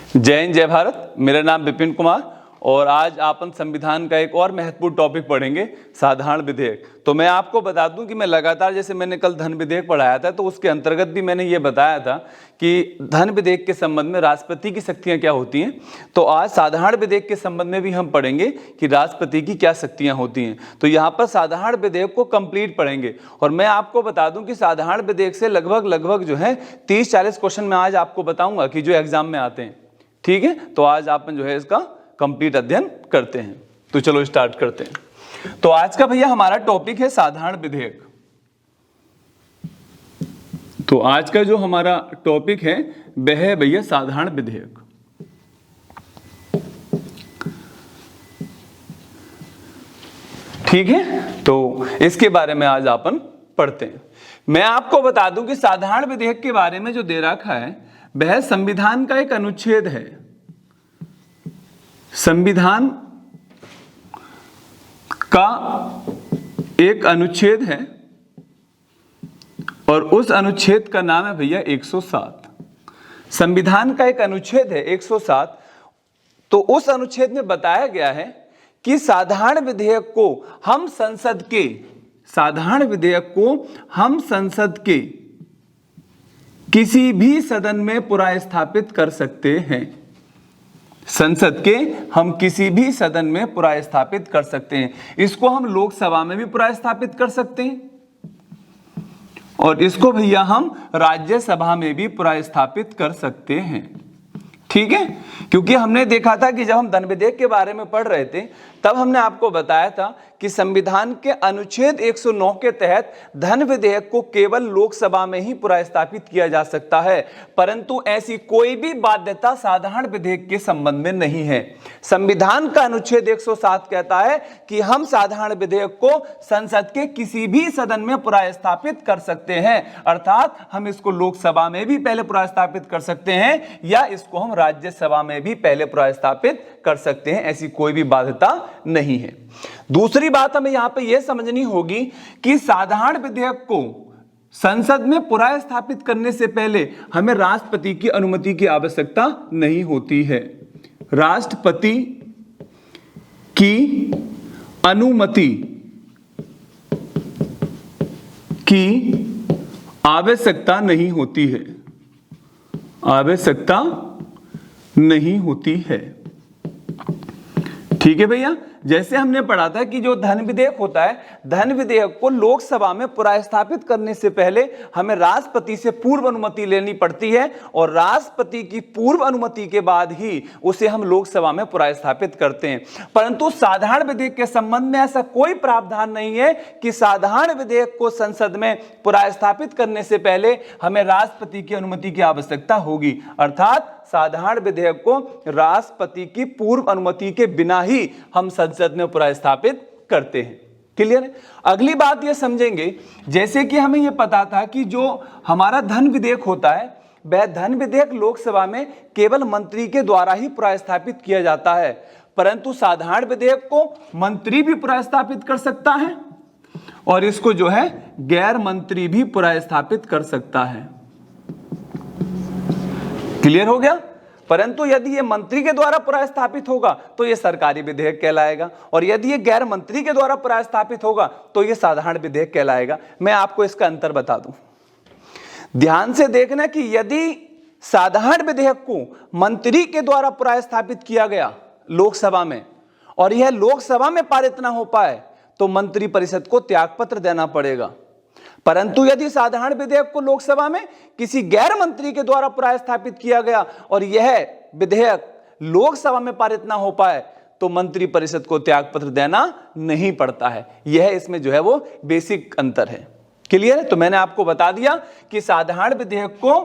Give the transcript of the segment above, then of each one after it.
जय हिंद, जय भारत। मेरा नाम विपिन कुमार और आज अपन संविधान का एक और महत्वपूर्ण टॉपिक पढ़ेंगे, साधारण विधेयक। तो मैं आपको बता दूं कि मैं लगातार, जैसे मैंने कल धन विधेयक पढ़ाया था तो उसके अंतर्गत भी मैंने ये बताया था कि धन विधेयक के संबंध में राष्ट्रपति की शक्तियां क्या होती हैं। तो आज साधारण विधेयक के संबंध में भी हम पढ़ेंगे कि राष्ट्रपति की क्या शक्तियां होती हैं। तो यहाँ पर साधारण विधेयक को कंप्लीट पढ़ेंगे और मैं आपको बता दूं कि साधारण विधेयक से लगभग जो है 30-40 क्वेश्चन मैं आज आपको बताऊंगा कि जो एग्जाम में आते हैं। ठीक है, तो आज आप जो है इसका कंप्लीट अध्ययन करते हैं। तो चलो स्टार्ट करते हैं। तो आज का भैया हमारा टॉपिक है साधारण विधेयक। तो आज का जो हमारा टॉपिक है वह है भैया साधारण विधेयक। ठीक है, तो इसके बारे में आज अपन पढ़ते हैं। मैं आपको बता दूं कि साधारण विधेयक के बारे में जो दे रखा है वह संविधान का एक अनुच्छेद है। संविधान का एक अनुच्छेद है और उस अनुच्छेद का नाम है भैया 107। संविधान का एक अनुच्छेद है 107। तो उस अनुच्छेद में बताया गया है कि साधारण विधेयक को हम संसद के किसी भी सदन में पुनर्स्थापित कर सकते हैं। संसद के हम किसी भी सदन में पुनर्स्थापित कर सकते हैं। इसको हम लोकसभा में भी पुनर्स्थापित कर सकते हैं और इसको भैया हम राज्यसभा में भी पुनर्स्थापित कर सकते हैं। ठीक है, क्योंकि हमने देखा था कि जब हम धन विधेयक के बारे में पढ़ रहे थे तब हमने आपको बताया था कि संविधान के अनुच्छेद 109 के तहत धन विधेयक को केवल लोकसभा में ही पुनर्स्थापित किया जा सकता है, परंतु ऐसी कोई भी बाध्यता साधारण विधेयक के संबंध में नहीं है। संविधान का अनुच्छेद 107 कहता है कि हम साधारण विधेयक को संसद के किसी भी सदन में पुनर्स्थापित कर सकते हैं, अर्थात हम इसको लोकसभा में भी पहले पुनर्स्थापित कर सकते हैं या इसको हम राज्यसभा में भी पहले पुनर्स्थापित कर सकते हैं। ऐसी कोई भी बाध्यता नहीं है। दूसरी बात हमें यहां पे यह समझनी होगी कि साधारण विधेयक को संसद में पुनर्स्थापित करने से पहले हमें राष्ट्रपति की अनुमति की आवश्यकता नहीं होती है। राष्ट्रपति की अनुमति की आवश्यकता नहीं होती है। आवश्यकता नहीं होती है। ठीक है भैया, जैसे हमने पढ़ा था कि जो धन विधेयक होता है, धन विधेयक को लोकसभा में पुनर्स्थापित करने से पहले हमें राष्ट्रपति से पूर्व अनुमति लेनी पड़ती है और राष्ट्रपति की पूर्व अनुमति के बाद ही उसे हम लोकसभा में पुनर्स्थापित करते हैं। परंतु साधारण विधेयक के संबंध में ऐसा कोई प्रावधान नहीं है कि साधारण विधेयक को संसद में पुनर्स्थापित करने से पहले हमें राष्ट्रपति की अनुमति की आवश्यकता होगी, अर्थात साधारण विधेयक को राष्ट्रपति की पूर्व अनुमति के बिना ही हम संसद में पुनर्स्थापित करते हैं। क्लियर है? अगली बात ये समझेंगे, जैसे कि हमें ये पता था कि जो हमारा धन विधेयक होता है वह धन विधेयक लोकसभा में केवल मंत्री के द्वारा ही पुनर्स्थापित किया जाता है, परंतु साधारण विधेयक को मंत्री भी पुनर्स्थापित कर सकता है और इसको जो है गैर मंत्री भी पुनर्स्थापित कर सकता है। क्लियर हो गया? परंतु यदि ये मंत्री के द्वारा पुनर्स्थापित होगा तो ये सरकारी विधेयक कहलाएगा और यदि ये गैर मंत्री के द्वारा पुनर्स्थापित होगा तो ये साधारण विधेयक कहलाएगा। मैं आपको इसका अंतर बता दूं, ध्यान से देखना कि यदि साधारण विधेयक को मंत्री के द्वारा पुनर्स्थापित किया गया लोकसभा में और यह लोकसभा में पारित ना हो पाए तो मंत्री परिषद को त्यागपत्र देना पड़ेगा। परंतु यदि साधारण विधेयक को लोकसभा में किसी गैर मंत्री के द्वारा पुनर्स्थापित किया गया और यह विधेयक लोकसभा में पारित ना हो पाए तो मंत्री परिषद को त्यागपत्र देना नहीं पड़ता है। यह इसमें जो है वो बेसिक अंतर है। क्लियर है? तो मैंने आपको बता दिया कि साधारण विधेयक को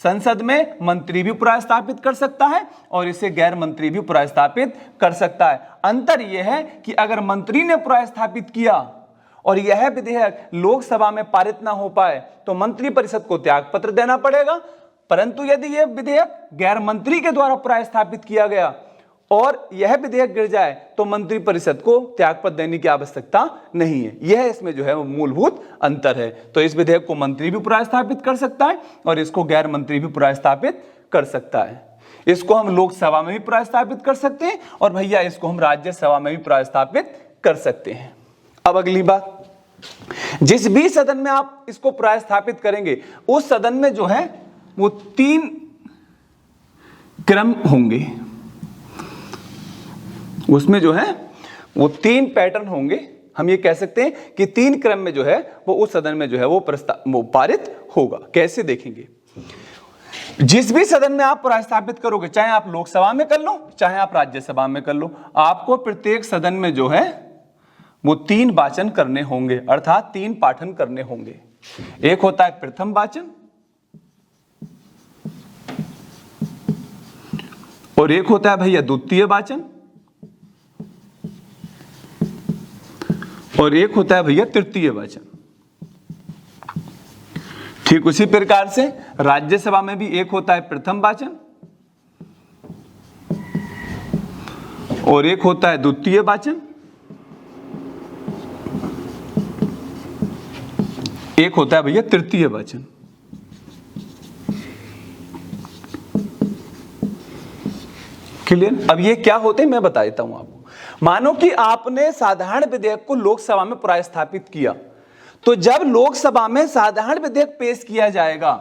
संसद में मंत्री भी पुनर्स्थापित कर सकता है और इसे गैर मंत्री भी पुनर्स्थापित कर सकता है। अंतर यह है कि अगर मंत्री ने पुनर्स्थापित किया और यह विधेयक लोकसभा में पारित ना हो पाए तो मंत्री परिषद को त्यागपत्र देना पड़ेगा, परंतु यदि यह विधेयक गैर मंत्री के द्वारा पुनर्स्थापित किया गया और यह विधेयक गिर जाए तो मंत्रिपरिषद को त्यागपत्र देने की आवश्यकता नहीं है। यह इसमें जो है वो मूलभूत अंतर है। तो इस विधेयक को मंत्री भी पुनर्स्थापित कर सकता है और इसको गैर मंत्री भी पुनर्स्थापित कर सकता है। इसको हम लोकसभा में भी पुनर्स्थापित कर सकते हैं और भैया इसको हम राज्यसभा में भी पुनर्स्थापित कर सकते हैं। अब अगली बात, जिस भी सदन में आप इसको पुनर्स्थापित करेंगे उस सदन में जो है वो 3 क्रम होंगे, उसमें जो है वो 3 पैटर्न होंगे। हम ये कह सकते हैं कि 3 क्रम में जो है वो उस सदन में जो है वो पारित होगा। कैसे देखेंगे, जिस भी सदन में आप पुनर्स्थापित करोगे, चाहे आप लोकसभा में कर लो चाहे आप राज्यसभा में कर लो, आपको प्रत्येक सदन में जो है वो 3 वाचन करने होंगे, अर्थात 3 पाठन करने होंगे। एक होता है प्रथम वाचन और एक होता है भैया द्वितीय वाचन और एक होता है भैया तृतीय वाचन। ठीक उसी प्रकार से राज्यसभा में भी एक होता है प्रथम वाचन और एक होता है द्वितीय वाचन, एक होता है भैया तृतीय वाचन। क्लियर? अब ये क्या होते हैं मैं बता देता हूं आपको। मानो कि आपने साधारण विधेयक को लोकसभा में पुनर्स्थापित किया, तो जब लोकसभा में साधारण विधेयक पेश किया जाएगा,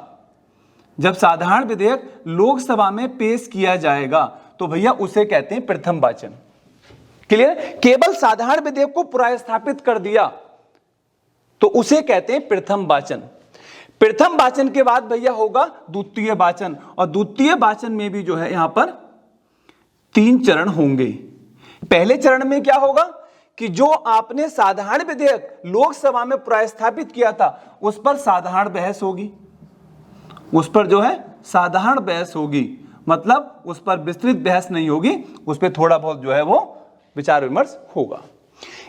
जब साधारण विधेयक लोकसभा में पेश किया जाएगा तो भैया उसे कहते हैं प्रथम वाचन। क्लियर? केवल साधारण विधेयक को पुनर्स्थापित कर दिया तो उसे कहते हैं प्रथम वाचन। प्रथम वाचन के बाद भैया होगा द्वितीय वाचन और द्वितीय वाचन में भी जो है यहां पर 3 चरण होंगे। पहले चरण में क्या होगा कि जो आपने साधारण विधेयक लोकसभा में पुनर्स्थापित किया था उस पर साधारण बहस होगी, उस पर जो है साधारण बहस होगी, मतलब उस पर विस्तृत बहस नहीं होगी, उस पर थोड़ा बहुत जो है वो विचार विमर्श होगा।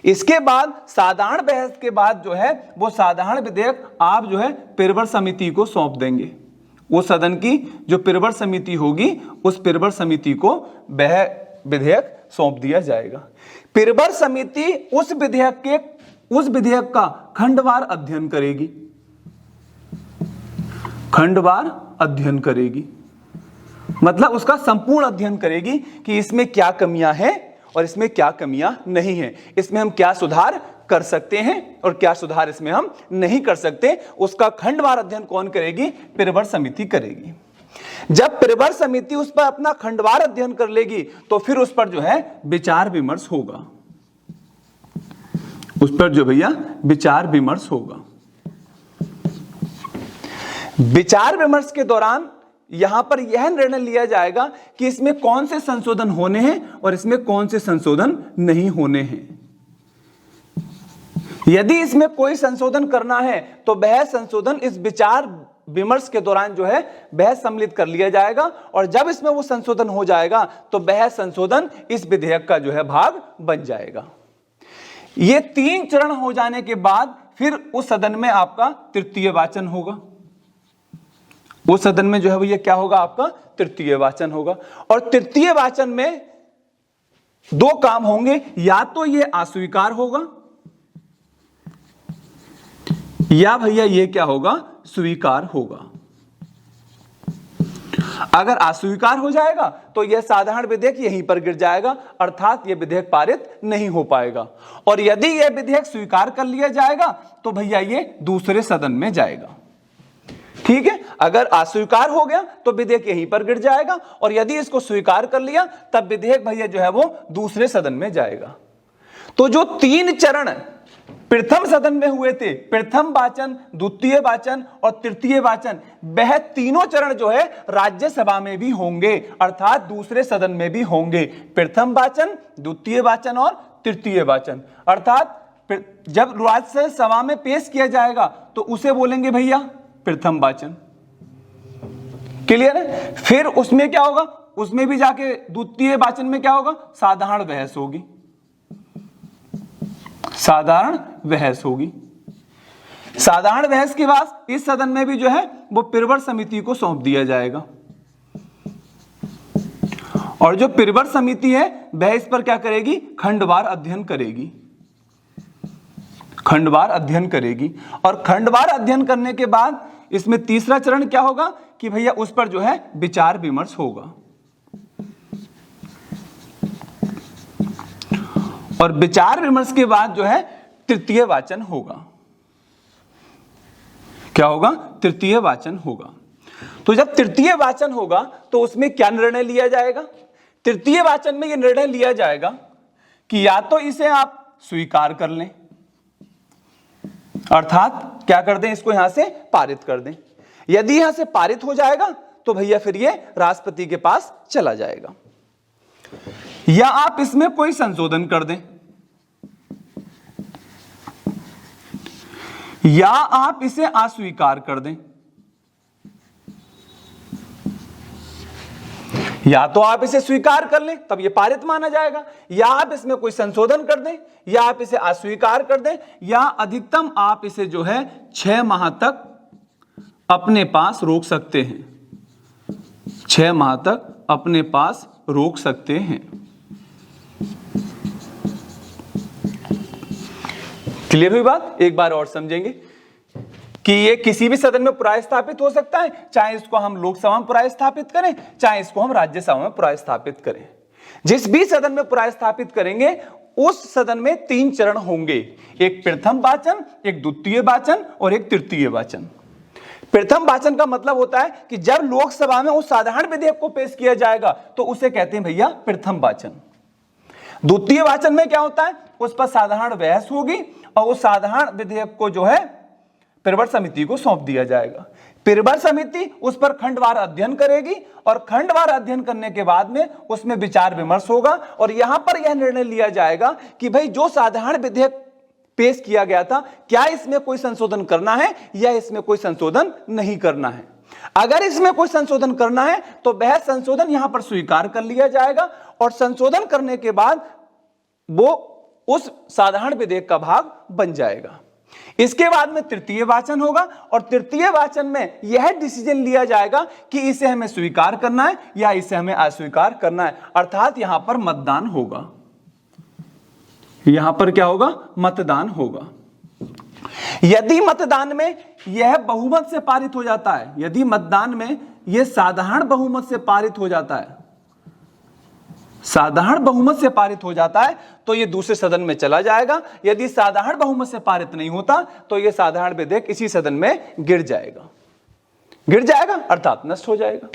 इसके बाद साधारण बहस के बाद जो है वो साधारण विधेयक आप जो है पिरवर समिति को सौंप देंगे। उस सदन की जो पिरवर समिति होगी उस पिरवर समिति को वह विधेयक सौंप दिया जाएगा। पिरवर समिति उस विधेयक का खंडवार अध्ययन करेगी, खंडवार अध्ययन करेगी, मतलब उसका संपूर्ण अध्ययन करेगी कि इसमें क्या कमियां हैं और इसमें क्या कमियां नहीं हैं, इसमें हम क्या सुधार कर सकते हैं और क्या सुधार इसमें हम नहीं कर सकते। उसका खंडवार अध्ययन कौन करेगी? पिरवर समिति करेगी। जब पिरवर समिति उस पर अपना खंडवार अध्ययन कर लेगी तो फिर उस पर जो है विचार विमर्श होगा, उस पर जो भैया विचार विमर्श होगा। विचार विमर्श के दौरान यहां पर यह निर्णय लिया जाएगा कि इसमें कौन से संशोधन होने हैं और इसमें कौन से संशोधन नहीं होने हैं। यदि इसमें कोई संशोधन करना है तो वह संशोधन इस विचार विमर्श के दौरान जो है वह सम्मिलित कर लिया जाएगा और जब इसमें वो संशोधन हो जाएगा तो वह संशोधन इस विधेयक का जो है भाग बन जाएगा। ये 3 चरण हो जाने के बाद फिर उस सदन में आपका तृतीय वाचन होगा। उस सदन में जो है भैया क्या होगा? आपका तृतीय वाचन होगा और तृतीय वाचन में 2 काम होंगे, या तो ये अस्वीकार होगा या भैया ये क्या होगा? स्वीकार होगा। अगर अस्वीकार हो जाएगा तो यह साधारण विधेयक यहीं पर गिर जाएगा, अर्थात यह विधेयक पारित नहीं हो पाएगा। और यदि यह विधेयक स्वीकार कर लिया जाएगा तो भैया ये दूसरे सदन में जाएगा। ठीक है, अगर अस्वीकार हो गया तो विधेयक यहीं पर गिर जाएगा और यदि इसको स्वीकार कर लिया तब विधेयक भैया जो है वो दूसरे सदन में जाएगा। तो जो 3 चरण प्रथम सदन में हुए थे, प्रथम वाचन, द्वितीय वाचन और तृतीय वाचन, वह तीनों चरण जो है राज्यसभा में भी होंगे, अर्थात दूसरे सदन में भी होंगे। प्रथम वाचन, द्वितीय वाचन और तृतीय वाचन, अर्थात जब राज्यसभा में पेश किया जाएगा तो उसे बोलेंगे भैया प्रथम वाचन। क्लियर है? फिर उसमें क्या होगा? उसमें भी जाके द्वितीय वाचन में क्या होगा? साधारण बहस होगी, साधारण बहस होगी। साधारण बहस के बाद इस सदन में भी जो है वो पिरवर समिति को सौंप दिया जाएगा और जो पिरवर समिति है वह इस पर क्या करेगी, खंडवार अध्ययन करेगी, खंडवार अध्ययन करेगी। और खंडवार अध्ययन करने के बाद इसमें तीसरा चरण क्या होगा कि भैया उस पर जो है विचार विमर्श होगा। और विचार विमर्श के बाद जो है तृतीय वाचन होगा। क्या होगा, तृतीय वाचन होगा। तो जब तृतीय वाचन होगा तो उसमें क्या निर्णय लिया जाएगा, तृतीय वाचन में यह निर्णय लिया जाएगा कि या तो इसे आप स्वीकार कर लें, अर्थात क्या कर दें, इसको यहां से पारित कर दें। यदि यहां से पारित हो जाएगा तो भैया फिर ये राष्ट्रपति के पास चला जाएगा, या आप इसमें कोई संशोधन कर दें, या आप इसे अस्वीकार कर दें। या तो आप इसे स्वीकार कर लें तब ये पारित माना जाएगा, या आप इसमें कोई संशोधन कर दें, या आप इसे अस्वीकार कर दें, या अधिकतम आप इसे जो है 6 माह तक अपने पास रोक सकते हैं, 6 माह तक अपने पास रोक सकते हैं। क्लियर हुई बात? एक बार और समझेंगे कि ये किसी भी सदन में पुनर्स्थापित हो सकता है, चाहे इसको हम लोकसभा में पुनर्स्थापित करें, चाहे इसको हम राज्यसभा में पुनर्स्थापित करें। जिस भी सदन में पुनर्स्थापित करेंगे उस सदन में 3 चरण होंगे, एक प्रथम वाचन, एक द्वितीय वाचन और एक तृतीय वाचन। प्रथम वाचन का मतलब होता है कि जब लोकसभा में उस साधारण विधेयक को पेश किया जाएगा तो उसे कहते हैं भैया प्रथम वाचन। द्वितीय वाचन में क्या होता है, उस पर साधारण बहस होगी और उस साधारण विधेयक को जो है पिरवर समिति को सौंप दिया जाएगा। पिरवर समिति उस पर खंडवार अध्ययन करेगी और खंडवार अध्ययन करने के बाद में उसमें विचार विमर्श होगा और यहां पर यह निर्णय लिया जाएगा कि भाई जो साधारण विधेयक पेश किया गया था क्या इसमें कोई संशोधन करना है या इसमें कोई संशोधन नहीं करना है। अगर इसमें कोई संशोधन करना है तो वह संशोधन यहां पर स्वीकार कर लिया जाएगा और संशोधन करने के बाद वो उस साधारण विधेयक का भाग बन जाएगा। इसके बाद में तृतीय वाचन होगा और तृतीय वाचन में यह डिसीजन लिया जाएगा कि इसे हमें स्वीकार करना है या इसे हमें अस्वीकार करना है, अर्थात यहां पर मतदान होगा। यहां पर क्या होगा, मतदान होगा। यदि मतदान में यह बहुमत से पारित हो जाता है, यदि मतदान में यह साधारण बहुमत से पारित हो जाता है, साधारण बहुमत से पारित हो जाता है तो यह दूसरे सदन में चला जाएगा। यदि साधारण बहुमत से पारित नहीं होता तो यह साधारण विधेयक इसी सदन में गिर जाएगा, गिर जाएगा अर्थात नष्ट हो जाएगा।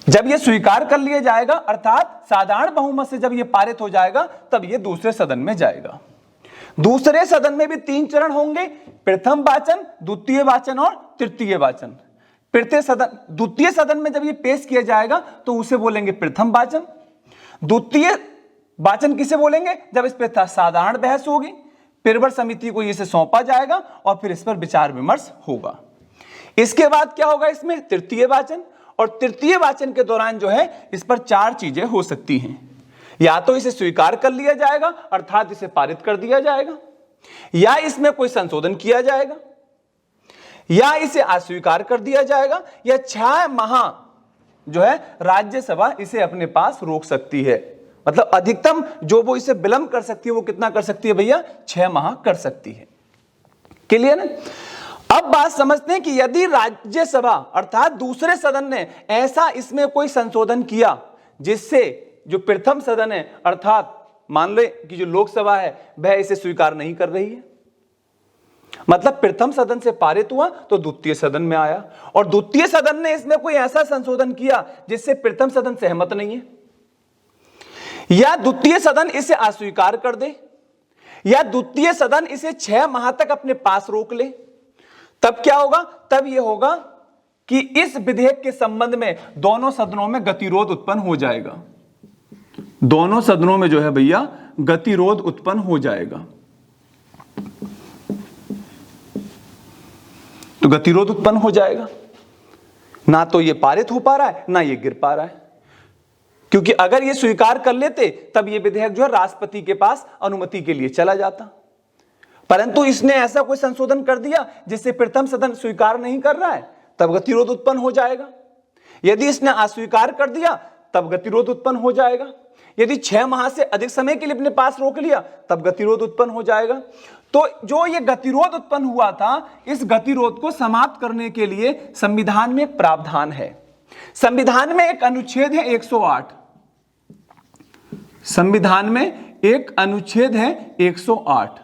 जब यह स्वीकार कर लिया जाएगा अर्थात साधारण बहुमत से जब यह पारित हो जाएगा तब यह दूसरे सदन में जाएगा। दूसरे सदन में भी 3 चरण होंगे, प्रथम वाचन, द्वितीय वाचन और तृतीय वाचन। द्वितीय सदन में जब यह पेश किया जाएगा तो उसे बोलेंगे प्रथम वाचन। द्वितीय वाचन किसे बोलेंगे, जब इस पर साधारण बहस होगी, पिरवर समिति को इसे सौंपा जाएगा और फिर इस पर विचार विमर्श होगा। इसके बाद क्या होगा, इसमें तृतीय वाचन, और तृतीय वाचन के दौरान जो है इस पर 4 चीजें हो सकती हैं। या तो इसे स्वीकार कर लिया जाएगा अर्थात इसे पारित कर दिया जाएगा, या इसमें कोई संशोधन किया जाएगा, या इसे अस्वीकार कर दिया जाएगा, या 6 माह जो है राज्यसभा इसे अपने पास रोक सकती है। मतलब अधिकतम जो वो इसे विलंब कर सकती है वो कितना कर सकती है भैया, 6 माह कर सकती है। क्लियर है? अब बात समझते हैं कि यदि राज्यसभा अर्थात दूसरे सदन ने ऐसा इसमें कोई संशोधन किया जिससे जो प्रथम सदन है अर्थात मान ले कि जो लोकसभा है वह इसे स्वीकार नहीं कर रही है, मतलब प्रथम सदन से पारित हुआ तो द्वितीय सदन में आया और द्वितीय सदन ने इसमें कोई ऐसा संशोधन किया जिससे प्रथम सदन सहमत नहीं है, या द्वितीय सदन इसे अस्वीकार कर दे, या द्वितीय सदन इसे 6 माह तक अपने पास रोक ले, तब क्या होगा, तब यह होगा कि इस विधेयक के संबंध में दोनों सदनों में गतिरोध उत्पन्न हो जाएगा। दोनों सदनों में जो है भैया गतिरोध उत्पन्न हो जाएगा। तो गतिरोध उत्पन्न हो जाएगा, ना तो ये पारित हो पा रहा है ना ये गिर पा रहा है, क्योंकि अगर ये स्वीकार कर लेते तब ये विधेयक जो है राष्ट्रपति के पास अनुमति के लिए चला जाता, परंतु इसने ऐसा कोई संशोधन कर दिया जिससे प्रथम सदन स्वीकार नहीं कर रहा है, तब गतिरोध उत्पन्न हो जाएगा। यदि इसने अस्वीकार कर दिया तब गतिरोध उत्पन्न हो जाएगा। यदि 6 माह से अधिक समय के लिए अपने पास रोक लिया तब गतिरोध उत्पन्न हो जाएगा। तो जो ये गतिरोध उत्पन्न हुआ था, इस गतिरोध को समाप्त करने के लिए संविधान में एक प्रावधान है। संविधान में एक अनुच्छेद है 108। संविधान में एक अनुच्छेद है 108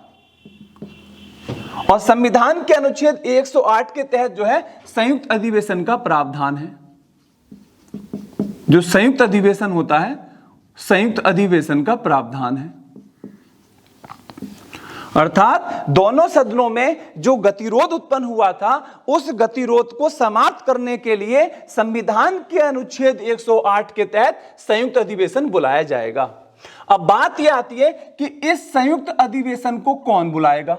और संविधान के अनुच्छेद 108 के तहत जो है संयुक्त अधिवेशन का प्रावधान है। जो संयुक्त अधिवेशन होता है, संयुक्त अधिवेशन का प्रावधान है। अर्थात दोनों सदनों में जो गतिरोध उत्पन्न हुआ था, उस गतिरोध को समाप्त करने के लिए संविधान के अनुच्छेद 108 के तहत संयुक्त अधिवेशन बुलाया जाएगा। अब बात यह आती है कि इस संयुक्त अधिवेशन को कौन बुलाएगा।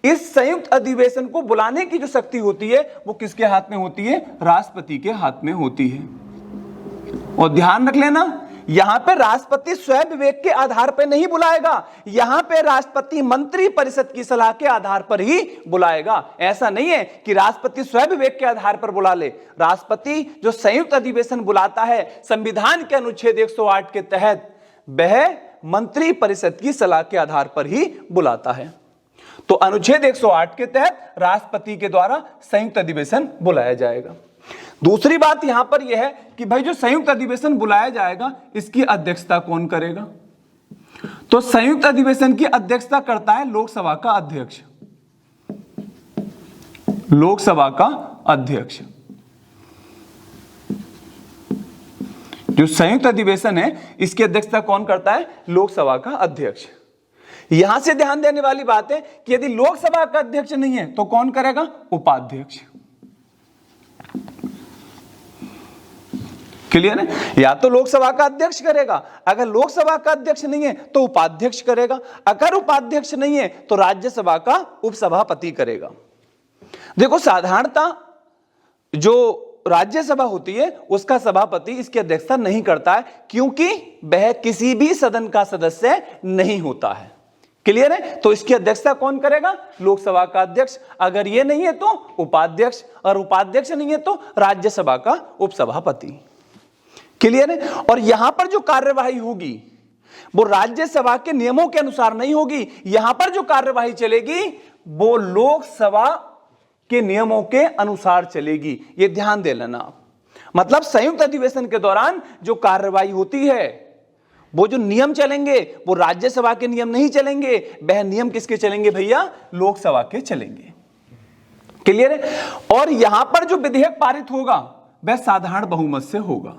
इस संयुक्त अधिवेशन को बुलाने की जो शक्ति होती है वो किसके हाथ में होती है? राष्ट्रपति के हाथ में होती है। और ध्यान रख लेना, यहां पे राष्ट्रपति स्वयं विवेक के आधार पर नहीं बुलाएगा, यहां पे राष्ट्रपति मंत्री परिषद की सलाह के आधार पर ही बुलाएगा। ऐसा नहीं है कि राष्ट्रपति स्वयं विवेक के आधार पर बुला ले। राष्ट्रपति जो संयुक्त अधिवेशन बुलाता है संविधान के अनुच्छेद 108 के तहत, वह मंत्री परिषद की सलाह के आधार पर ही बुलाता है। तो अनुच्छेद 108 के तहत राष्ट्रपति के द्वारा संयुक्त अधिवेशन बुलाया जाएगा। दूसरी बात यहां पर यह है कि भाई जो संयुक्त अधिवेशन बुलाया जाएगा इसकी अध्यक्षता कौन करेगा? तो संयुक्त अधिवेशन की अध्यक्षता करता है लोकसभा का अध्यक्ष। लोकसभा का अध्यक्ष। जो संयुक्त अधिवेशन है इसकी अध्यक्षता कौन करता है? लोकसभा का अध्यक्ष। यहां से ध्यान देने वाली बात है कि यदि लोकसभा का अध्यक्ष नहीं है तो कौन करेगा? उपाध्यक्ष। क्लियर है? या तो लोकसभा का अध्यक्ष करेगा, अगर लोकसभा का अध्यक्ष नहीं है तो उपाध्यक्ष करेगा, अगर उपाध्यक्ष नहीं है तो राज्यसभा का उपसभापति करेगा। देखो, साधारणतः जो राज्यसभा होती है उसका सभापति इसकी अध्यक्षता नहीं करता है, क्योंकि वह किसी भी सदन का सदस्य नहीं होता है। क्लियर है? तो इसकी अध्यक्षता कौन करेगा? लोकसभा का अध्यक्ष। अगर ये नहीं है तो उपाध्यक्ष, और उपाध्यक्ष नहीं है तो राज्यसभा का उपसभापति। क्लियर है? और यहां पर जो कार्यवाही होगी वो राज्यसभा के नियमों के अनुसार नहीं होगी। यहां पर जो कार्यवाही चलेगी वो लोकसभा के नियमों के अनुसार चलेगी। ये ध्यान दे लेना आप। मतलब संयुक्त अधिवेशन के दौरान जो कार्यवाही होती है, वो जो नियम चलेंगे वो राज्यसभा के नियम नहीं चलेंगे, वह नियम किसके चलेंगे भैया? लोकसभा के चलेंगे। क्लियर है? और यहां पर जो विधेयक पारित होगा वह साधारण बहुमत से होगा।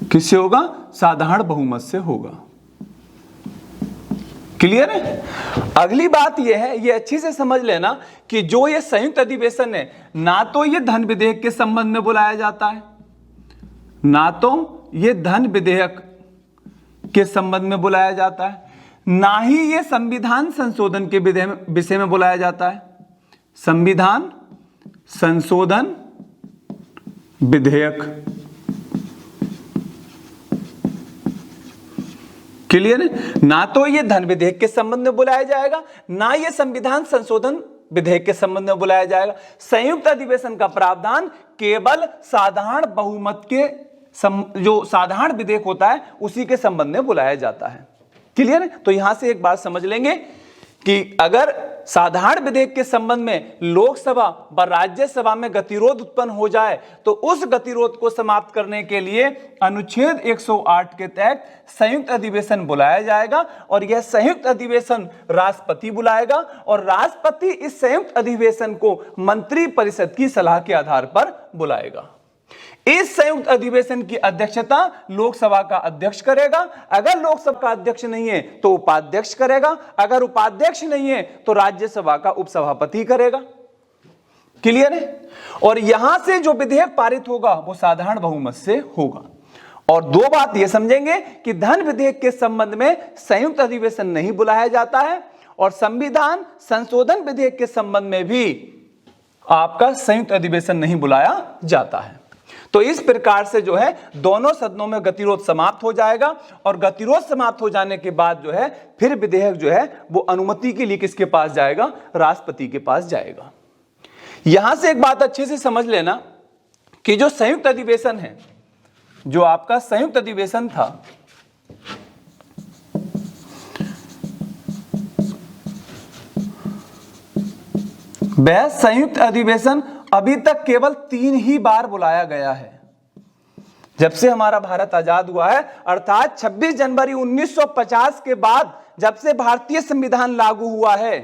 किससे होगा? साधारण बहुमत से होगा। क्लियर है? अगली बात यह है, ये अच्छी से समझ लेना कि जो ये संयुक्त अधिवेशन है, ना तो ये धन विधेयक के संबंध में बुलाया जाता है, ना तो ये धन विधेयक के संबंध में बुलाया जाता है, ना ही ये संविधान संशोधन के विषय में बुलाया जाता है। संविधान संशोधन विधेयक। क्लियर है? ना तो ये धन विधेयक के संबंध में बुलाया जाएगा, ना ये संविधान संशोधन विधेयक के संबंध में बुलाया जाएगा। संयुक्त अधिवेशन का प्रावधान केवल साधारण बहुमत के जो साधारण विधेयक होता है उसी के संबंध में बुलाया जाता है। क्लियर है? तो यहां से एक बात समझ लेंगे कि अगर साधारण विधेयक के संबंध में लोकसभा व राज्यसभा में गतिरोध उत्पन्न हो जाए तो उस गतिरोध को समाप्त करने के लिए अनुच्छेद 108 के तहत संयुक्त अधिवेशन बुलाया जाएगा, और यह संयुक्त अधिवेशन राष्ट्रपति बुलाएगा, और राष्ट्रपति इस संयुक्त अधिवेशन को मंत्री परिषद की सलाह के आधार पर बुलाएगा। इस संयुक्त अधिवेशन की अध्यक्षता लोकसभा का अध्यक्ष करेगा। अगर लोकसभा का अध्यक्ष नहीं है तो उपाध्यक्ष करेगा, अगर उपाध्यक्ष नहीं है तो राज्यसभा का उपसभापति करेगा। क्लियर है? और यहां से जो विधेयक पारित होगा वो साधारण बहुमत से होगा। और दो बात ये समझेंगे कि धन विधेयक के संबंध में संयुक्त अधिवेशन नहीं बुलाया जाता है, और संविधान संशोधन विधेयक के संबंध में भी आपका संयुक्त अधिवेशन नहीं बुलाया जाता है। तो इस प्रकार से जो है दोनों सदनों में गतिरोध समाप्त हो जाएगा, और गतिरोध समाप्त हो जाने के बाद जो है फिर विधेयक जो है वो अनुमति के लिए किसके पास जाएगा? राष्ट्रपति के पास जाएगा। यहां से एक बात अच्छे से समझ लेना कि जो संयुक्त अधिवेशन है, जो आपका संयुक्त अधिवेशन था, वह संयुक्त अधिवेशन अभी तक केवल 3 ही बार बुलाया गया है। जब से हमारा भारत आजाद हुआ है, अर्थात 26 जनवरी 1950 के बाद जब से भारतीय संविधान लागू हुआ है,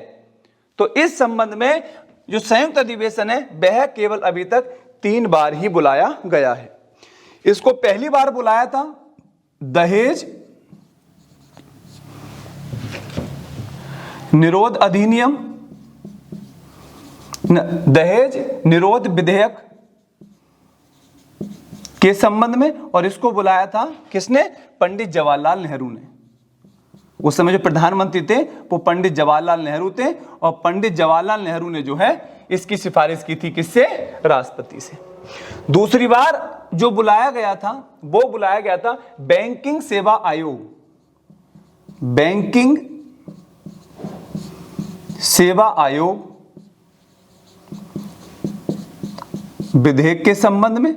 तो इस संबंध में जो संयुक्त अधिवेशन है वह केवल अभी तक 3 बार ही बुलाया गया है। इसको पहली बार बुलाया था दहेज निरोध अधिनियम, दहेज निरोध विधेयक के संबंध में, और इसको बुलाया था किसने? पंडित जवाहरलाल नेहरू ने। उस समय जो प्रधानमंत्री थे वो पंडित जवाहरलाल नेहरू थे, और पंडित जवाहरलाल नेहरू ने जो है इसकी सिफारिश की थी, किससे? राष्ट्रपति से। दूसरी बार जो बुलाया गया था वो बुलाया गया था बैंकिंग सेवा आयोग, बैंकिंग सेवा आयोग विधेयक के संबंध में,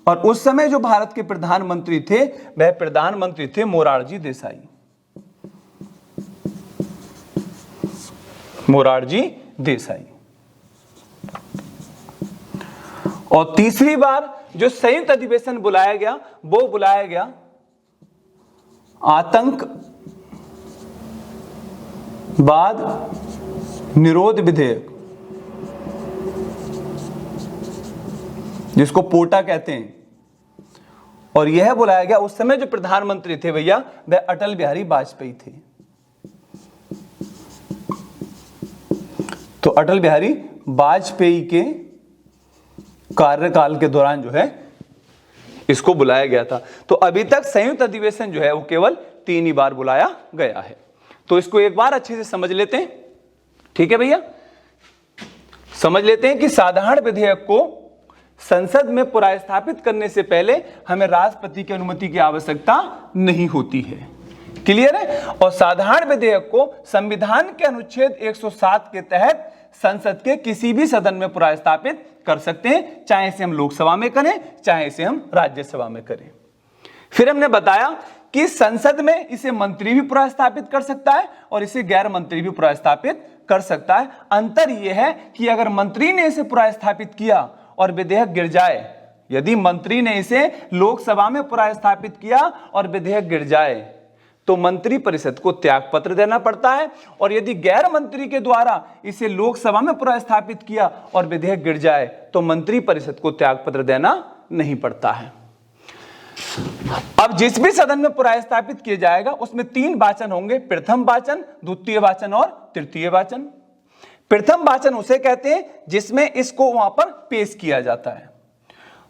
और उस समय जो भारत के प्रधानमंत्री थे वह प्रधानमंत्री थे मोरारजी देसाई, मोरारजी देसाई। और तीसरी बार जो संयुक्त अधिवेशन बुलाया गया वो बुलाया गया आतंकवाद निरोध विधेयक, जिसको पोटा कहते हैं, और यह बुलाया गया उस समय जो प्रधानमंत्री थे भैया वह अटल बिहारी वाजपेयी थे। तो अटल बिहारी वाजपेयी के कार्यकाल के दौरान जो है इसको बुलाया गया था। तो अभी तक संयुक्त अधिवेशन जो है वो केवल 3 ही बार बुलाया गया है। तो इसको एक बार अच्छे से समझ लेते हैं, ठीक है भैया। समझ लेते हैं कि साधारण विधेयक को संसद में पुनर्स्थापित करने से पहले हमें राष्ट्रपति की अनुमति की आवश्यकता नहीं होती है। क्लियर है? और साधारण विधेयक को संविधान के अनुच्छेद 107 के तहत संसद के किसी भी सदन में पुनर्स्थापित कर सकते हैं, चाहे इसे हम लोकसभा में करें चाहे इसे हम राज्यसभा में करें। फिर हमने बताया कि संसद में इसे मंत्री भी पुनर्स्थापित कर सकता है और इसे गैर मंत्री भी पुनर्स्थापित कर सकता है। अंतर यह है कि अगर मंत्री ने इसे पुनर्स्थापित किया और विधेयक गिर जाए, यदि मंत्री ने इसे लोकसभा में पुनर्स्थापित किया और विधेयक गिर जाए तो मंत्री परिषद को त्याग पत्र देना पड़ता है, और यदि गैर मंत्री के द्वारा इसे लोकसभा में पुनर्स्थापित किया और विधेयक गिर जाए तो मंत्री परिषद को त्याग पत्र देना नहीं पड़ता है। अब जिस भी सदन में पुनर्स्थापित किया जाएगा उसमें 3 वाचन होंगे, प्रथम वाचन, द्वितीय वाचन और तृतीय वाचन। प्रथम वाचन उसे कहते हैं जिसमें इसको वहां पर पेश किया जाता है।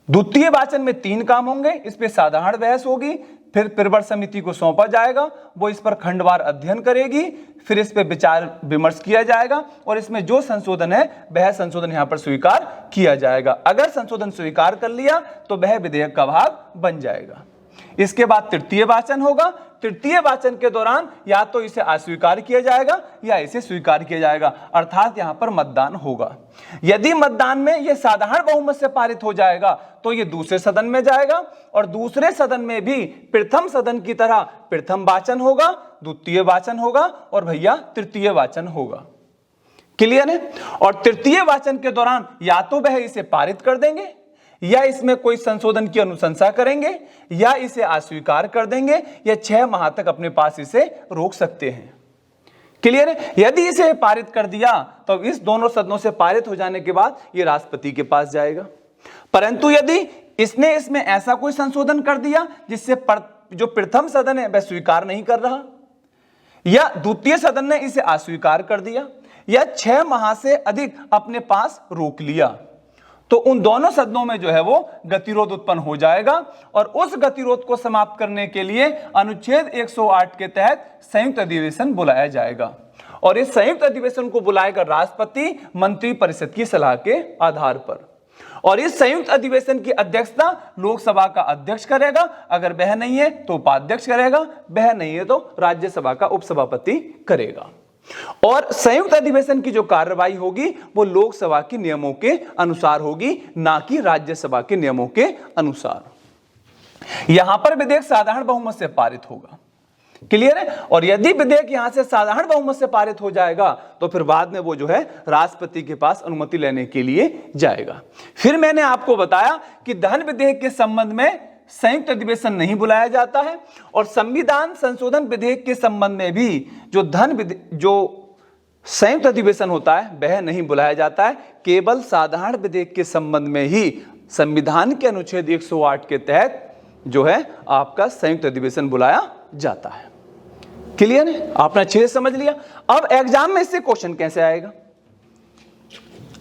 द्वितीय वाचन में 3 काम होंगे, इस पे साधारण बहस होगी, फिर प्रवर समिति को सौंपा जाएगा, वो इस पर खंडवार अध्ययन करेगी, फिर इस पे विचार विमर्श किया जाएगा और इसमें जो संशोधन है वह संशोधन यहां पर स्वीकार किया जाएगा। अगर संशोधन स्वीकार कर लिया तो वह विधेयक का भाग बन जाएगा। इसके बाद तृतीय वाचन होगा। तृतीय वाचन के दौरान या तो इसे अस्वीकार किया जाएगा या इसे स्वीकार किया जाएगा, अर्थात यहां पर मतदान होगा। यदि मतदान में यह साधारण बहुमत से पारित हो जाएगा तो यह दूसरे सदन में जाएगा और दूसरे सदन में भी प्रथम सदन की तरह प्रथम वाचन होगा, द्वितीय वाचन होगा और भैया तृतीय वाचन होगा। क्लियर है? और तृतीय वाचन के दौरान या तो वह इसे पारित कर देंगे या इसमें कोई संशोधन की अनुशंसा करेंगे या इसे अस्वीकार कर देंगे या 6 माह तक अपने पास इसे रोक सकते हैं। क्लियर है? यदि इसे पारित कर दिया तो इस दोनों सदनों से पारित हो जाने के बाद यह राष्ट्रपति के पास जाएगा। परंतु यदि इसने इसमें ऐसा कोई संशोधन कर दिया जिससे जो प्रथम सदन है वह स्वीकार नहीं कर रहा या द्वितीय सदन ने इसे अस्वीकार कर दिया या 6 माह से अधिक अपने पास रोक लिया, तो उन दोनों सदनों में जो है वो गतिरोध उत्पन्न हो जाएगा और उस गतिरोध को समाप्त करने के लिए अनुच्छेद 108 के तहत संयुक्त अधिवेशन बुलाया जाएगा और इस संयुक्त अधिवेशन को बुलाएगा राष्ट्रपति मंत्री परिषद की सलाह के आधार पर। और इस संयुक्त अधिवेशन की अध्यक्षता लोकसभा का अध्यक्ष करेगा, अगर वह नहीं है तो उपाध्यक्ष करेगा, वह नहीं है तो राज्यसभा का उपसभापति करेगा। और संयुक्त अधिवेशन की जो कार्रवाई होगी वो लोकसभा के नियमों के अनुसार होगी, ना कि राज्यसभा के नियमों के अनुसार। यहां पर विधेयक साधारण बहुमत से पारित होगा, क्लियर है। और यदि विधेयक यहां से साधारण बहुमत से पारित हो जाएगा तो फिर बाद में वो जो है राष्ट्रपति के पास अनुमति लेने के लिए जाएगा। फिर मैंने आपको बताया कि धन विधेयक के संबंध में संयुक्त अधिवेशन नहीं बुलाया जाता है, और संविधान संशोधन विधेयक के संबंध में भी जो संयुक्त अधिवेशन होता है वह नहीं बुलाया जाता है। केवल साधारण विधेयक के संबंध में ही संविधान के अनुच्छेद 108 के तहत जो है आपका संयुक्त अधिवेशन बुलाया जाता है। क्लियर है, आपने अच्छे से समझ लिया। अब एग्जाम में इससे क्वेश्चन कैसे आएगा?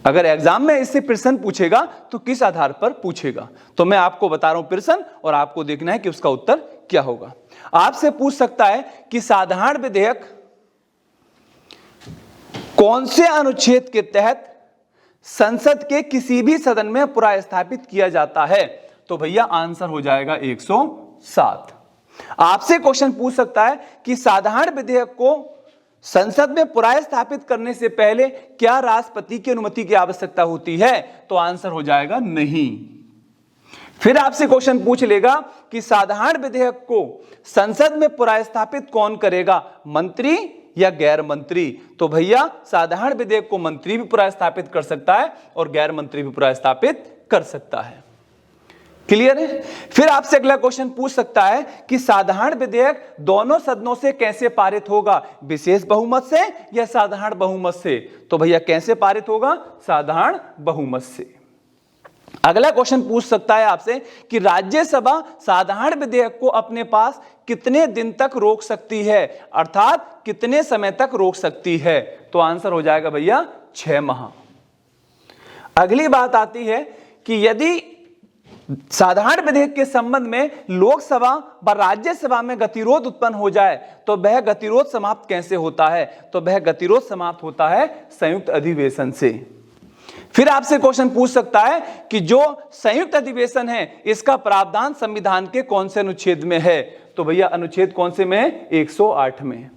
अगर एग्जाम में इससे प्रश्न पूछेगा तो किस आधार पर पूछेगा, तो मैं आपको बता रहा हूं प्रश्न, और आपको देखना है कि उसका उत्तर क्या होगा। आपसे पूछ सकता है कि साधारण विधेयक कौन से अनुच्छेद के तहत संसद के किसी भी सदन में पुनर्स्थापित किया जाता है, तो भैया आंसर हो जाएगा 107। आपसे क्वेश्चन पूछ सकता है कि साधारण विधेयक को संसद में पुनर्स्थापित करने से पहले क्या राष्ट्रपति की अनुमति की आवश्यकता होती है, तो आंसर हो जाएगा नहीं। फिर आपसे क्वेश्चन पूछ लेगा कि साधारण विधेयक को संसद में पुनर्स्थापित कौन करेगा, मंत्री या गैर मंत्री, तो भैया साधारण विधेयक को मंत्री भी पुनर्स्थापित कर सकता है और गैर मंत्री भी पुनर्स्थापित कर सकता है। क्लियर है। फिर आपसे अगला क्वेश्चन पूछ सकता है कि साधारण विधेयक दोनों सदनों से कैसे पारित होगा, विशेष बहुमत से या साधारण बहुमत से, तो भैया कैसे पारित होगा, साधारण बहुमत से। अगला क्वेश्चन पूछ सकता है आपसे कि राज्यसभा साधारण विधेयक को अपने पास कितने दिन तक रोक सकती है, अर्थात कितने समय तक रोक सकती है, तो आंसर हो जाएगा भैया 6 माह। अगली बात आती है कि यदि साधारण विधेयक के संबंध में लोकसभा व राज्यसभा में गतिरोध उत्पन्न हो जाए तो वह गतिरोध समाप्त कैसे होता है, तो वह गतिरोध समाप्त होता है संयुक्त अधिवेशन से। फिर आपसे क्वेश्चन पूछ सकता है कि जो संयुक्त अधिवेशन है इसका प्रावधान संविधान के कौन से अनुच्छेद में है, तो भैया अनुच्छेद कौन से में है, 108 में।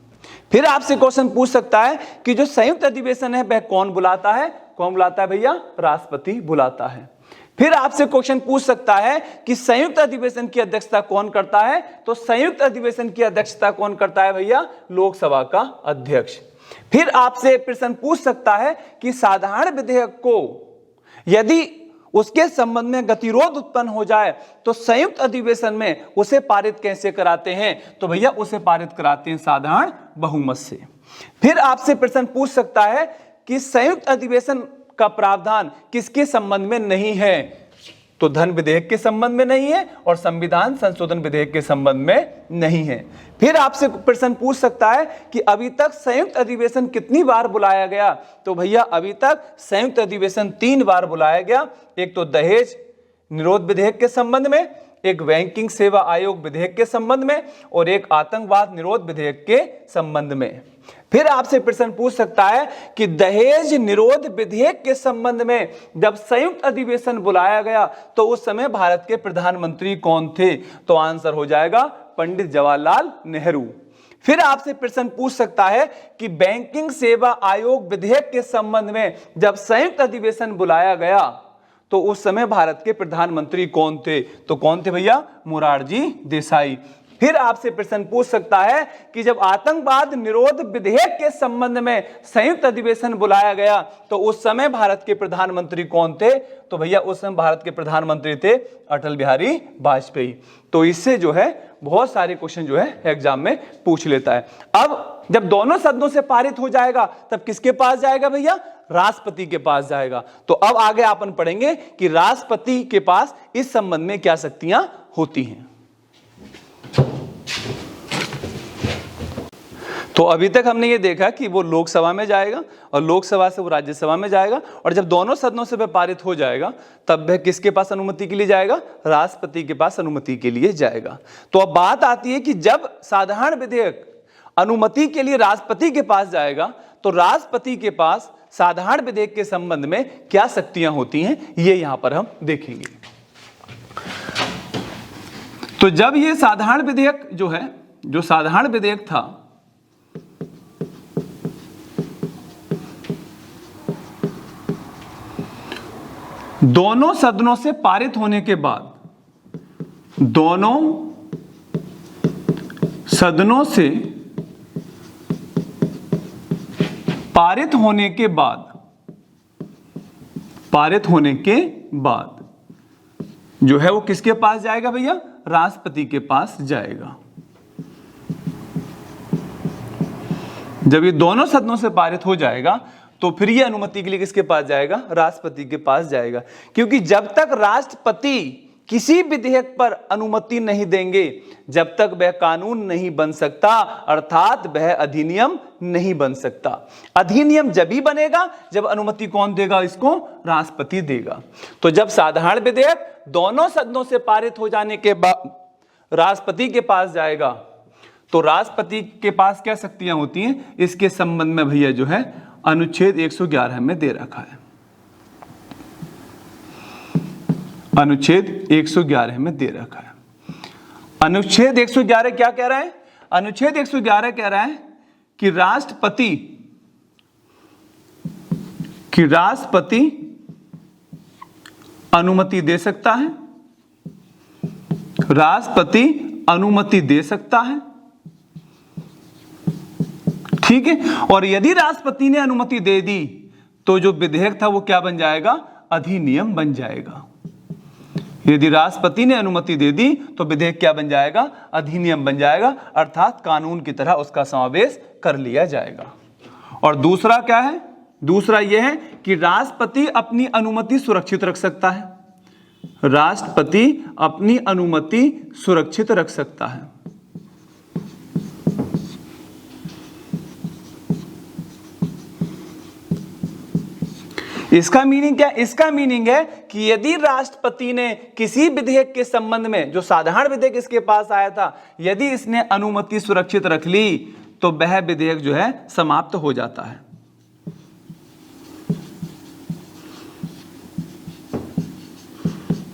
फिर आपसे क्वेश्चन पूछ सकता है कि जो संयुक्त अधिवेशन है वह कौन बुलाता है, कौन बुलाता है भैया, राष्ट्रपति बुलाता है। फिर आपसे क्वेश्चन पूछ सकता है कि संयुक्त अधिवेशन की अध्यक्षता कौन करता है, तो संयुक्त अधिवेशन की अध्यक्षता कौन करता है भैया, लोकसभा का अध्यक्ष। फिर आपसे प्रश्न पूछ सकता है कि साधारण विधेयक को यदि उसके संबंध में गतिरोध उत्पन्न हो जाए तो संयुक्त अधिवेशन में उसे पारित कैसे कराते हैं, तो भैया उसे पारित कराते हैं साधारण बहुमत से। फिर आपसे प्रश्न पूछ सकता है कि संयुक्त अधिवेशन का प्रावधान किसके संबंध में नहीं है, तो धन विधेयक के संबंध में नहीं है और संविधान संशोधन विधेयक के संबंध में नहीं है। फिर आपसे प्रश्न पूछ सकता है कि अभी तक संयुक्त अधिवेशन कितनी बार बुलाया गया, तो भैया अभी तक संयुक्त अधिवेशन 3 बार बुलाया गया। एक तो दहेज निरोध विधेयक के संबंध में, एक बैंकिंग सेवा आयोग विधेयक के संबंध में, और एक आतंकवाद निरोध विधेयक के संबंध में। फिर आपसे प्रश्न पूछ सकता है कि दहेज निरोध विधेयक के संबंध में जब संयुक्त अधिवेशन बुलाया गया तो उस समय भारत के प्रधानमंत्री कौन थे, तो आंसर हो जाएगा पंडित जवाहरलाल नेहरू। फिर आपसे प्रश्न पूछ सकता है कि बैंकिंग सेवा आयोग विधेयक के संबंध में जब संयुक्त अधिवेशन बुलाया गया तो उस समय भारत के प्रधानमंत्री कौन थे, तो कौन थे भैया, मोरारजी देसाई। फिर आपसे प्रश्न पूछ सकता है कि जब आतंकवाद निरोध विधेयक के संबंध में संयुक्त अधिवेशन बुलाया गया तो उस समय भारत के प्रधानमंत्री कौन थे, तो भैया उस समय भारत के प्रधानमंत्री थे अटल बिहारी वाजपेयी। तो इससे जो है बहुत सारे क्वेश्चन जो है एग्जाम में पूछ लेता है। अब जब दोनों सदनों से पारित हो जाएगा तब किसके पास जाएगा भैया, राष्ट्रपति के पास जाएगा। तो अब आगे अपन पढ़ेंगे कि राष्ट्रपति के पास इस संबंध में क्या शक्तियां होती हैं। तो अभी तक हमने ये देखा कि वो लोकसभा में जाएगा और लोकसभा से वो राज्यसभा में जाएगा, और जब दोनों सदनों से वह पारित हो जाएगा तब वह किसके पास अनुमति के लिए जाएगा, राष्ट्रपति के पास अनुमति के लिए जाएगा। तो अब बात आती है कि जब साधारण विधेयक अनुमति के लिए राष्ट्रपति के पास जाएगा तो राष्ट्रपति के पास साधारण विधेयक के संबंध में क्या शक्तियां होती हैं, ये यहां पर हम देखेंगे। तो जब ये साधारण विधेयक जो है, जो साधारण विधेयक था दोनों सदनों से पारित होने के बाद, दोनों सदनों से पारित होने के बाद, पारित होने के बाद जो है वो किसके पास जाएगा भैया? राष्ट्रपति के पास जाएगा। जब ये दोनों सदनों से पारित हो जाएगा तो फिर ये अनुमति के लिए किसके पास जाएगा? राष्ट्रपति के पास जाएगा। क्योंकि जब तक राष्ट्रपति किसी विधेयक पर अनुमति नहीं देंगे, जब तक वह कानून नहीं बन सकता, अर्थात वह अधिनियम नहीं बन सकता। अधिनियम जब ही बनेगा जब अनुमति कौन देगा? इसको राष्ट्रपति देगा। तो जब साधारण विधेयक दोनों सदनों से पारित हो जाने के बाद राष्ट्रपति के पास जाएगा, तो राष्ट्रपति के पास क्या शक्तियां होती हैं? इसके संबंध में भैया जो है अनुच्छेद 111 में दे रखा है। अनुच्छेद 111 में दे रखा है। अनुच्छेद 111 क्या कह रहा है? अनुच्छेद 111 कह रहा है कि राष्ट्रपति अनुमति दे सकता है, राष्ट्रपति अनुमति दे सकता है, ठीक है। और यदि राष्ट्रपति ने अनुमति दे दी तो जो विधेयक था वो क्या बन जाएगा? अधिनियम बन जाएगा। यदि राष्ट्रपति ने अनुमति दे दी तो विधेयक क्या बन जाएगा? अधिनियम बन जाएगा, अर्थात कानून की तरह उसका समावेश कर लिया जाएगा। और दूसरा क्या है? दूसरा यह है कि राष्ट्रपति अपनी अनुमति सुरक्षित रख सकता है। राष्ट्रपति अपनी अनुमति सुरक्षित रख सकता है। इसका मीनिंग क्या? इसका मीनिंग है कि यदि राष्ट्रपति ने किसी विधेयक के संबंध में, जो साधारण विधेयक इसके पास आया था, यदि इसने अनुमति सुरक्षित रख ली तो वह विधेयक जो है समाप्त हो जाता है।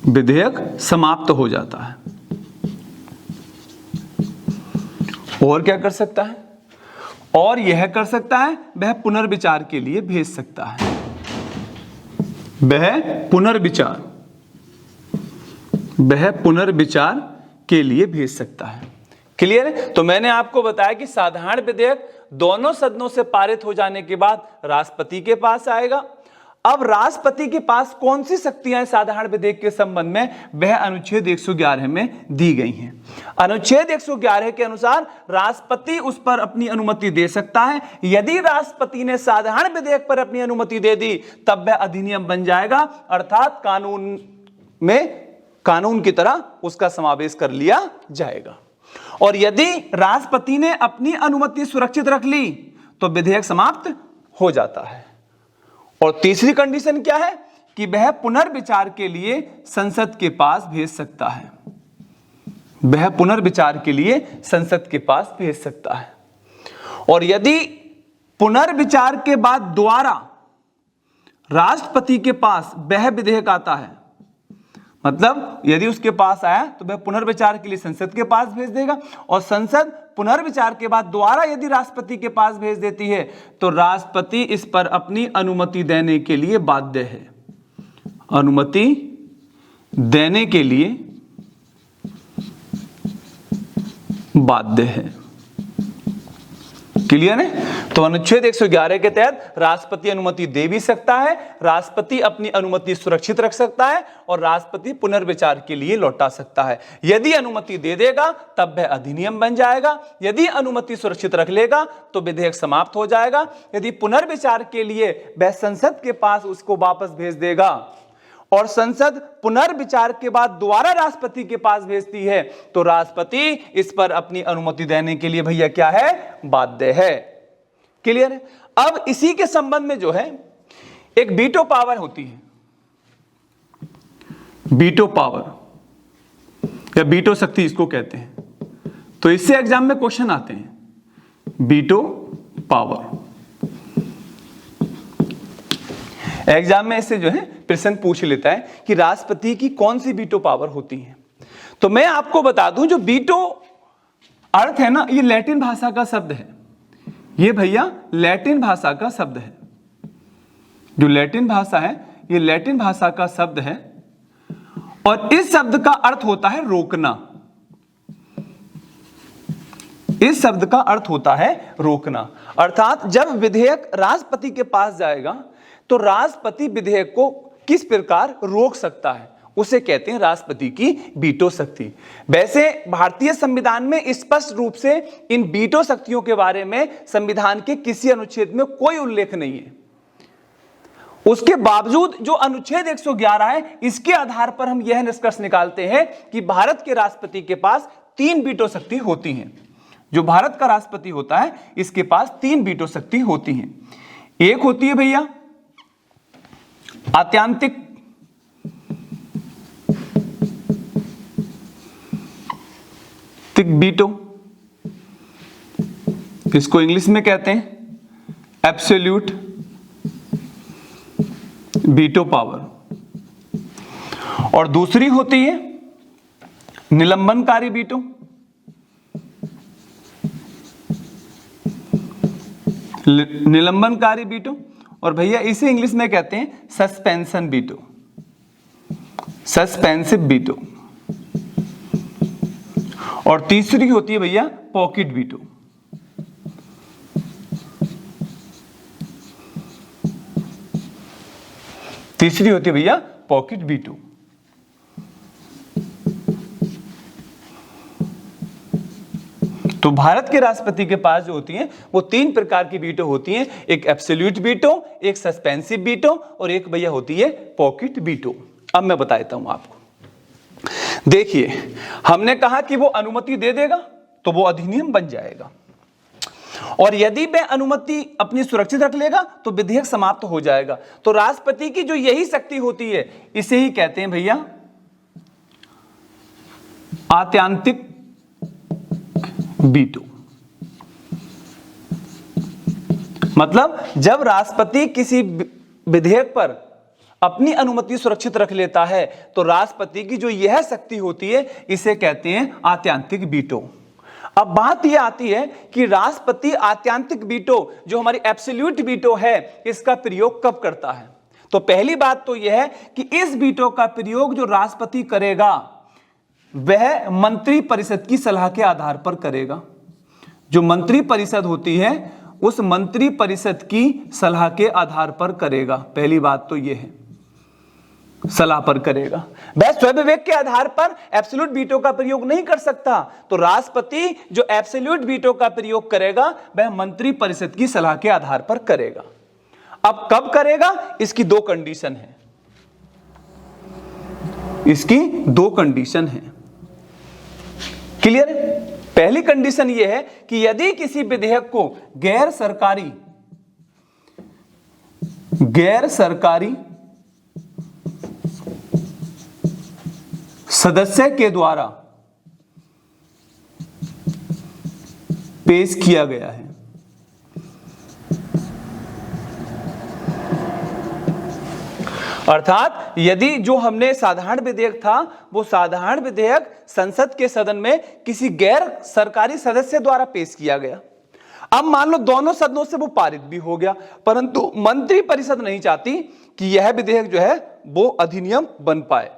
विधेयक समाप्त हो जाता है। और क्या कर सकता है? और यह कर सकता है वह पुनर्विचार के लिए भेज सकता है। वह पुनर्विचार के लिए भेज सकता है। क्लियर है? तो मैंने आपको बताया कि साधारण विधेयक दोनों सदनों से पारित हो जाने के बाद राष्ट्रपति के पास आएगा। अब राष्ट्रपति के पास कौन सी शक्तियां साधारण विधेयक के संबंध में? वह अनुच्छेद 111 में दी गई हैं। अनुच्छेद 111 के अनुसार राष्ट्रपति उस पर अपनी अनुमति दे सकता है। यदि राष्ट्रपति ने साधारण विधेयक पर अपनी अनुमति दे दी तब वह अधिनियम बन जाएगा, अर्थात कानून की तरह उसका समावेश कर लिया जाएगा। और यदि राष्ट्रपति ने अपनी अनुमति सुरक्षित रख ली तो विधेयक समाप्त हो जाता है। और तीसरी कंडीशन क्या है? कि वह पुनर्विचार के लिए संसद के पास भेज सकता है। वह पुनर्विचार के लिए संसद के पास भेज सकता है। और यदि पुनर्विचार के बाद दोबारा राष्ट्रपति के पास वह विधेयक आता है, मतलब यदि उसके पास आया तो वह पुनर्विचार के लिए संसद के पास भेज देगा, और संसद पुनर्विचार के बाद दोबारा यदि राष्ट्रपति के पास भेज देती है तो राष्ट्रपति इस पर अपनी अनुमति देने के लिए बाध्य है। अनुमति देने के लिए बाध्य है। क्लियर है? तो अनुच्छेद 111 के तहत राष्ट्रपति अनुमति दे भी सकता है, राष्ट्रपति अपनी अनुमति सुरक्षित रख सकता है, और राष्ट्रपति पुनर्विचार के लिए लौटा सकता है। यदि अनुमति दे देगा तब वह अधिनियम बन जाएगा। यदि अनुमति सुरक्षित रख लेगा तो विधेयक समाप्त हो जाएगा। यदि पुनर्विचार के लिए वह संसद के पास उसको वापस भेज देगा और संसद पुनर्विचार के बाद दोबारा राष्ट्रपति के पास भेजती है तो राष्ट्रपति इस पर अपनी अनुमति देने के लिए भैया क्या है? बाध्य है। क्लियर है? अब इसी के संबंध में जो है एक वीटो पावर होती है। वीटो पावर या वीटो शक्ति इसको कहते हैं। तो इससे एग्जाम में क्वेश्चन आते हैं। वीटो पावर एग्जाम में इससे जो है प्रश्न पूछ लेता है कि राष्ट्रपति की कौन सी वीटो पावर होती है। तो मैं आपको बता दूं, जो वीटो अर्थ है ना, ये लैटिन भाषा का शब्द है। ये भैया लैटिन भाषा का शब्द है। जो लैटिन भाषा है ये लैटिन भाषा का शब्द है और इस शब्द का अर्थ होता है रोकना। इस शब्द का अर्थ होता है रोकना, अर्थात जब विधेयक राष्ट्रपति के पास जाएगा तो राष्ट्रपति विधेयक को किस प्रकार रोक सकता है, उसे कहते हैं राष्ट्रपति की वीटो शक्ति। वैसे भारतीय संविधान में स्पष्ट रूप से इन वीटो शक्तियों के बारे में संविधान के किसी अनुच्छेद में कोई उल्लेख नहीं है। उसके बावजूद जो अनुच्छेद 111 है, इसके आधार पर हम यह निष्कर्ष निकालते हैं कि भारत के राष्ट्रपति के पास 3 वीटो शक्ति होती हैं। जो भारत का राष्ट्रपति होता है इसके पास 3 वीटो शक्ति होती हैं। एक होती है भैया आत्यांतिक वीटो, इसको इंग्लिश में कहते हैं एब्सोल्यूट वीटो पावर, और दूसरी होती है निलंबनकारी वीटो। निलंबनकारी वीटो, और भैया इसे इंग्लिश में कहते हैं सस्पेंशन वीटो, सस्पेंसिव वीटो, और तीसरी होती है भैया पॉकेट वीटो। तीसरी होती है भैया पॉकेट वीटो। तो भारत के राष्ट्रपति के पास जो होती हैं वो 3 प्रकार की वीटो होती हैं, एक एब्सोल्यूट वीटो, एक सस्पेंसिव वीटो और एक भैया होती है पॉकेट वीटो। अब मैं बता देता हूं आपको। देखिए, हमने कहा कि वो अनुमति दे देगा तो वो अधिनियम बन जाएगा, और यदि वह अनुमति अपनी सुरक्षित रख लेगा तो विधेयक समाप्त हो जाएगा। तो राष्ट्रपति की जो यही शक्ति होती है इसे ही कहते हैं भैया आत्यांतिक वीटो। मतलब जब राष्ट्रपति किसी विधेयक पर अपनी अनुमति सुरक्षित रख लेता है तो राष्ट्रपति की जो यह शक्ति होती है इसे कहते हैं आत्यांतिक वीटो। अब बात यह आती है कि राष्ट्रपति आत्यांतिक वीटो जो हमारी एब्सोल्यूट वीटो है इसका प्रयोग कब करता है। तो पहली बात तो यह है कि इस वीटो का प्रयोग जो राष्ट्रपति करेगा वह मंत्री परिषद की सलाह के आधार पर करेगा। जो मंत्री परिषद होती है उस मंत्री परिषद की सलाह के आधार पर करेगा। पहली बात तो यह है, सलाह पर करेगा। वह स्वविवेक के आधार पर एब्सोल्यूट वीटो का प्रयोग नहीं कर सकता। तो राष्ट्रपति जो एब्सोल्यूट वीटो का प्रयोग करेगा वह मंत्री परिषद की सलाह के आधार पर करेगा। अब कब करेगा, इसकी 2 कंडीशन है। इसकी 2 कंडीशन है। क्लियर? पहली कंडीशन यह है कि यदि किसी विधेयक को गैर सरकारी सदस्य के द्वारा पेश किया गया है, अर्थात यदि जो हमने साधारण विधेयक था वो साधारण विधेयक संसद के सदन में किसी गैर सरकारी सदस्य द्वारा पेश किया गया, अब मान लो दोनों सदनों से वो पारित भी हो गया, परंतु मंत्री परिषद नहीं चाहती कि यह विधेयक जो है वो अधिनियम बन पाए,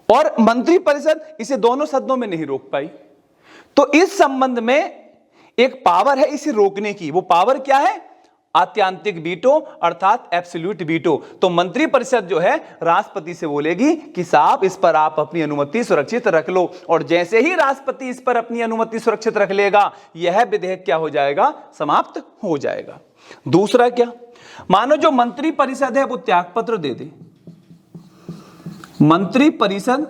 और मंत्री परिषद इसे दोनों सदनों में नहीं रोक पाई। तो इस संबंध में एक पावर है इसे रोकने की। वो पावर क्या है? आत्यांतिक वीटो अर्थात एब्सोल्यूट वीटो। तो मंत्री परिषद जो है राष्ट्रपति से बोलेगी कि साहब इस पर आप अपनी अनुमति सुरक्षित रख लो, और जैसे ही राष्ट्रपति इस पर अपनी अनुमति सुरक्षित रख लेगा यह विधेयक क्या हो जाएगा? समाप्त हो जाएगा। दूसरा क्या, मानो जो मंत्री परिषद है वो त्यागपत्र दे दे, मंत्री परिषद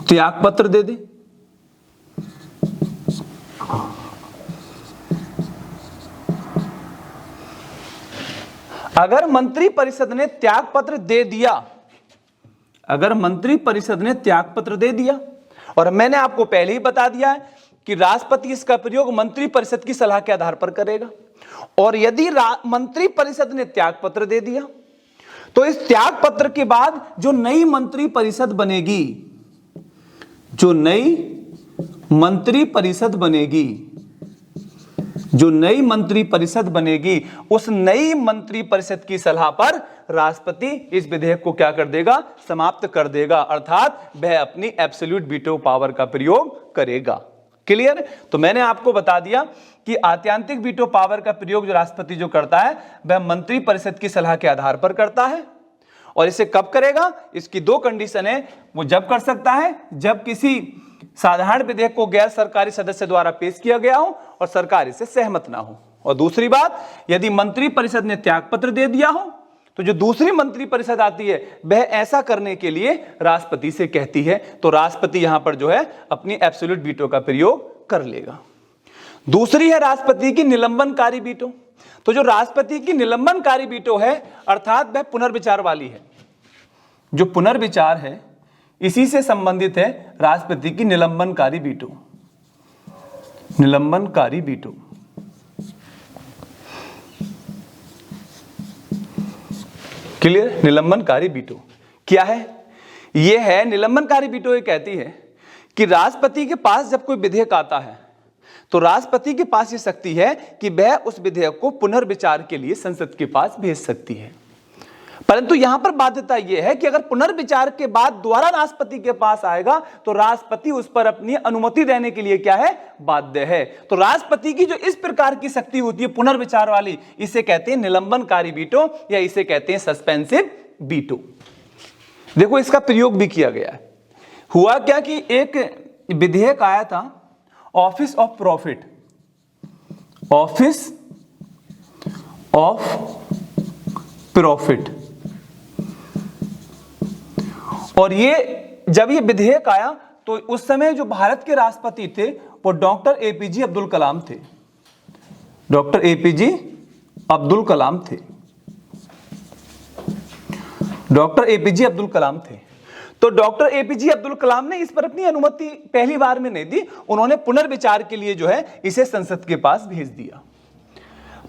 त्यागपत्र दे दे, अगर मंत्री परिषद ने त्यागपत्र दे दिया, अगर मंत्री परिषद ने त्यागपत्र दे दिया, और मैंने आपको पहले ही बता दिया है कि राष्ट्रपति इसका प्रयोग मंत्री परिषद की सलाह के आधार पर करेगा, और यदि मंत्री परिषद ने त्यागपत्र दे दिया तो इस त्यागपत्र के बाद जो नई मंत्री परिषद बनेगी, जो नई मंत्री परिषद बनेगी जो नई मंत्री परिषद बनेगी उस नई मंत्री परिषद की सलाह पर राष्ट्रपति इस विधेयक को क्या कर देगा, समाप्त कर देगा, अर्थात वह अपनी एब्सोल्यूट वीटो पावर का प्रयोग करेगा। क्लियर? तो मैंने आपको बता दिया कि आत्यांतिक वीटो पावर का प्रयोग जो राष्ट्रपति जो करता है वह मंत्री परिषद की सलाह के आधार पर करता है। और इसे कब करेगा, इसकी दो कंडीशन है। वो जब कर सकता है जब किसी साधारण विधेयक को गैर सरकारी सदस्य द्वारा पेश किया गया हो और सरकार इससे सहमत ना हो। और दूसरी बात, यदि मंत्री परिषद ने त्यागपत्र दे दिया हो तो जो दूसरी मंत्री परिषद आती है वह ऐसा करने के लिए राष्ट्रपति से कहती है, तो राष्ट्रपति यहां पर जो है अपनी एब्सोल्यूट वीटो का प्रयोग कर लेगा। दूसरी है राष्ट्रपति की निलंबनकारी वीटो। तो जो राष्ट्रपति की निलंबनकारी वीटो है अर्थात वह पुनर्विचार वाली है। जो पुनर्विचार है इसी से संबंधित है राष्ट्रपति की निलंबनकारी वीटो। निलंबनकारी वीटो क्लियर? निलंबनकारी वीटो क्या है? यह है निलंबनकारी वीटो ये कहती है कि राष्ट्रपति के पास जब कोई विधेयक आता है तो राष्ट्रपति के पास ये शक्ति है कि वह उस विधेयक को पुनर्विचार के लिए संसद के पास भेज सकती है। परंतु यहां पर बाध्यता यह है कि अगर पुनर्विचार के बाद दोबारा राष्ट्रपति के पास आएगा तो राष्ट्रपति उस पर अपनी अनुमति देने के लिए क्या है, बाध्य है। तो राष्ट्रपति की जो इस प्रकार की शक्ति होती है पुनर्विचार वाली, इसे कहते हैं निलंबनकारी वीटो या इसे कहते हैं सस्पेंसिव वीटो। देखो इसका प्रयोग भी किया गया है। हुआ क्या कि एक विधेयक आया था office of profit, office of profit, और ये जब ये विधेयक आया तो उस समय जो भारत के राष्ट्रपति थे वो डॉक्टर एपीजे अब्दुल कलाम थे। डॉक्टर एपीजे अब्दुल कलाम थे। डॉक्टर एपीजे अब्दुल कलाम थे। तो डॉक्टर एपीजे अब्दुल कलाम ने इस पर अपनी अनुमति पहली बार में नहीं दी, उन्होंने पुनर्विचार के लिए जो है इसे संसद के पास भेज दिया।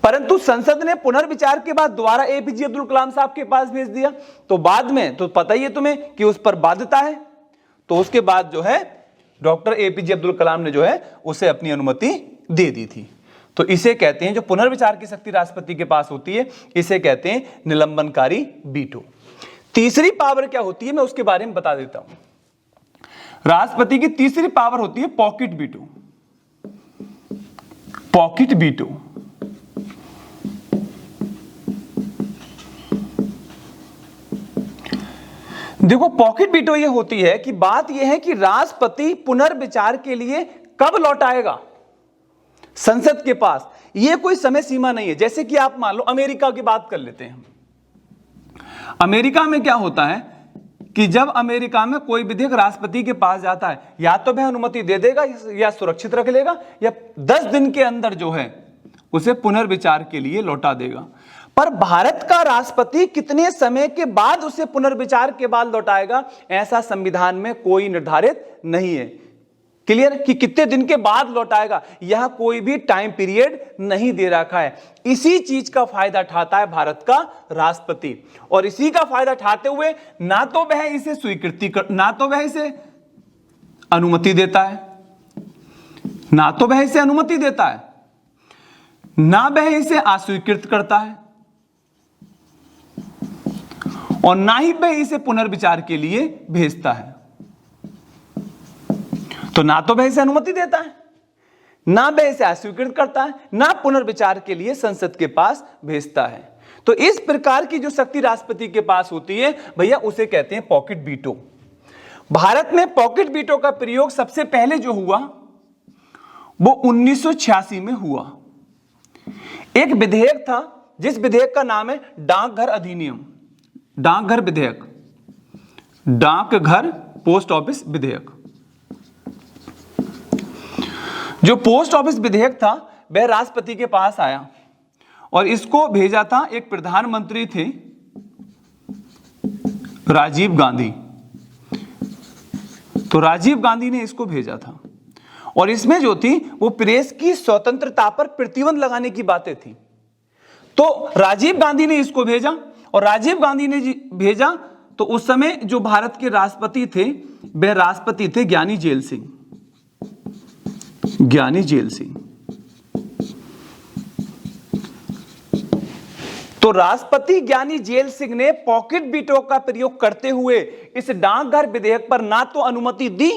परंतु संसद ने पुनर्विचार के बाद दोबारा एपीजे अब्दुल कलाम साहब के पास भेज दिया। तो बाद में तो पता ही है तुम्हें कि उस पर बाध्यता है, तो उसके बाद जो है डॉक्टर एपीजे अब्दुल कलाम ने जो है उसे अपनी अनुमति दे दी थी। तो इसे कहते हैं, जो पुनर्विचार की शक्ति राष्ट्रपति के पास होती है, इसे कहते हैं निलंबनकारी वीटो। तीसरी पावर क्या होती है मैं उसके बारे में बता देता हूं। राष्ट्रपति की तीसरी पावर होती है पॉकेट वीटो। पॉकेट वीटो देखो, पॉकेट वीटो ये होती है कि बात यह है कि राष्ट्रपति पुनर्विचार के लिए कब लौटाएगा संसद के पास, यह कोई समय सीमा नहीं है। जैसे कि आप मान लो अमेरिका की बात कर लेते हैं। अमेरिका में क्या होता है कि जब अमेरिका में कोई विधेयक राष्ट्रपति के पास जाता है, या तो वह अनुमति दे देगा या सुरक्षित रख लेगा, या 10 दिन के अंदर जो है उसे पुनर्विचार के लिए लौटा देगा। पर भारत का राष्ट्रपति कितने समय के बाद उसे पुनर्विचार के बाद लौटाएगा, ऐसा संविधान में कोई निर्धारित नहीं है। क्लियर? कि कितने दिन के बाद लौटाएगा, यह कोई भी टाइम पीरियड नहीं दे रखा है। इसी चीज का फायदा उठाता है भारत का राष्ट्रपति, और इसी का फायदा उठाते हुए ना तो वह इसे स्वीकृति कर, ना तो वह इसे अनुमति देता है, ना तो वह इसे अनुमति देता है, ना वह इसे अस्वीकृत करता है, और ना ही वह इसे पुनर्विचार के लिए भेजता है। तो ना तो वह इसे अनुमति देता है, ना वह इसे अस्वीकृत करता है, ना पुनर्विचार के लिए संसद के पास भेजता है। तो इस प्रकार की जो शक्ति राष्ट्रपति के पास होती है भैया, उसे कहते हैं पॉकेट वीटो। भारत में पॉकेट वीटो का प्रयोग सबसे पहले जो हुआ वो 1986 में हुआ। एक विधेयक था जिस विधेयक का नाम है डाकघर अधिनियम, डाकघर विधेयक, डाकघर पोस्ट ऑफिस विधेयक। जो पोस्ट ऑफिस विधेयक था वह राष्ट्रपति के पास आया और इसको भेजा था, एक प्रधानमंत्री थे राजीव गांधी, तो राजीव गांधी ने इसको भेजा था, और इसमें जो थी वो प्रेस की स्वतंत्रता पर प्रतिबंध लगाने की बातें थी। तो राजीव गांधी ने इसको भेजा, और राजीव गांधी ने भेजा तो उस समय जो भारत के राष्ट्रपति थे वह राष्ट्रपति थे ज्ञानी जेल सिंह, ज्ञानी जेल सिंह। तो राष्ट्रपति ज्ञानी जेल सिंह ने पॉकेट वीटो का प्रयोग करते हुए इस डाकघर विधेयक पर ना तो अनुमति दी,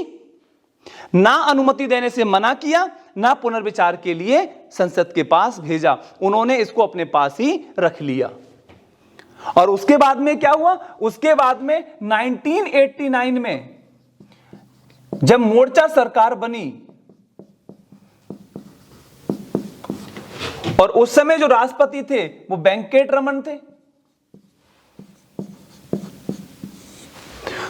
ना अनुमति देने से मना किया, ना पुनर्विचार के लिए संसद के पास भेजा। उन्होंने इसको अपने पास ही रख लिया। और उसके बाद में क्या हुआ? उसके बाद में 1989 में जब मोर्चा सरकार बनी और उस समय जो राष्ट्रपति थे वो वेंकट रमन थे,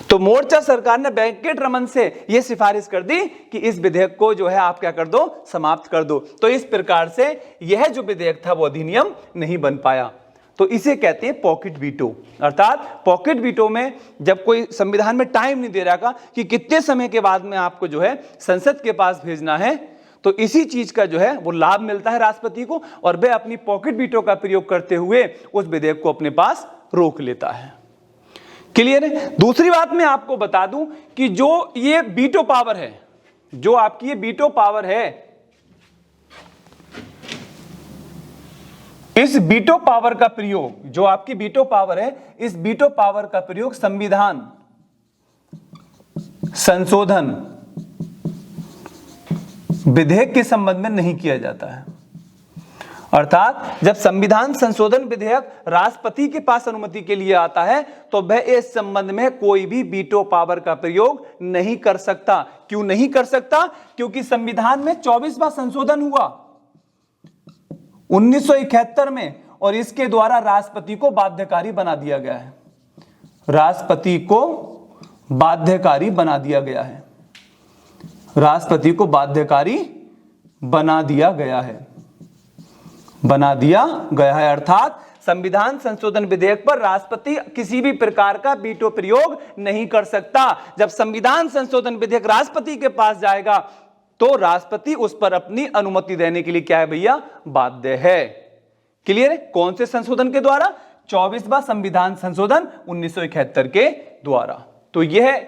तो मोर्चा सरकार ने वेंकट रमन से यह सिफारिश कर दी कि इस विधेयक को जो है आप क्या कर दो, समाप्त कर दो। तो इस प्रकार से यह जो विधेयक था वो अधिनियम नहीं बन पाया। तो इसे कहते हैं पॉकेट वीटो। अर्थात पॉकेट वीटो में जब कोई संविधान में टाइम नहीं दे रहा कि कितने समय के बाद में आपको जो है संसद के पास भेजना है, तो इसी चीज का जो है वो लाभ मिलता है राष्ट्रपति को और वह अपनी पॉकेट वीटो का प्रयोग करते हुए उस विधेयक को अपने पास रोक लेता है। क्लियर है? दूसरी बात मैं आपको बता दूं कि जो ये वीटो पावर है, जो आपकी ये वीटो पावर है, इस वीटो पावर का प्रयोग, जो आपकी वीटो पावर है, इस वीटो पावर का प्रयोग संविधान संशोधन विधेयक के संबंध में नहीं किया जाता है। अर्थात जब संविधान संशोधन विधेयक राष्ट्रपति के पास अनुमति के लिए आता है तो वह इस संबंध में कोई भी वीटो पावर का प्रयोग नहीं कर सकता। क्यों नहीं कर सकता? क्योंकि संविधान में 24वां संशोधन हुआ 1971 में और इसके द्वारा राष्ट्रपति को बाध्यकारी बना दिया गया है। राष्ट्रपति को बाध्यकारी बना दिया गया है। राष्ट्रपति को बाध्यकारी बना दिया गया है, बना दिया गया है। अर्थात संविधान संशोधन विधेयक पर राष्ट्रपति किसी भी प्रकार का वीटो प्रयोग नहीं कर सकता। जब संविधान संशोधन विधेयक राष्ट्रपति के पास जाएगा तो राष्ट्रपति उस पर अपनी अनुमति देने के लिए क्या है भैया? बाध्य है। क्लियर है? कौन से संशोधन के द्वारा? 24वां संविधान संशोधन 1971 के द्वारा। तो यह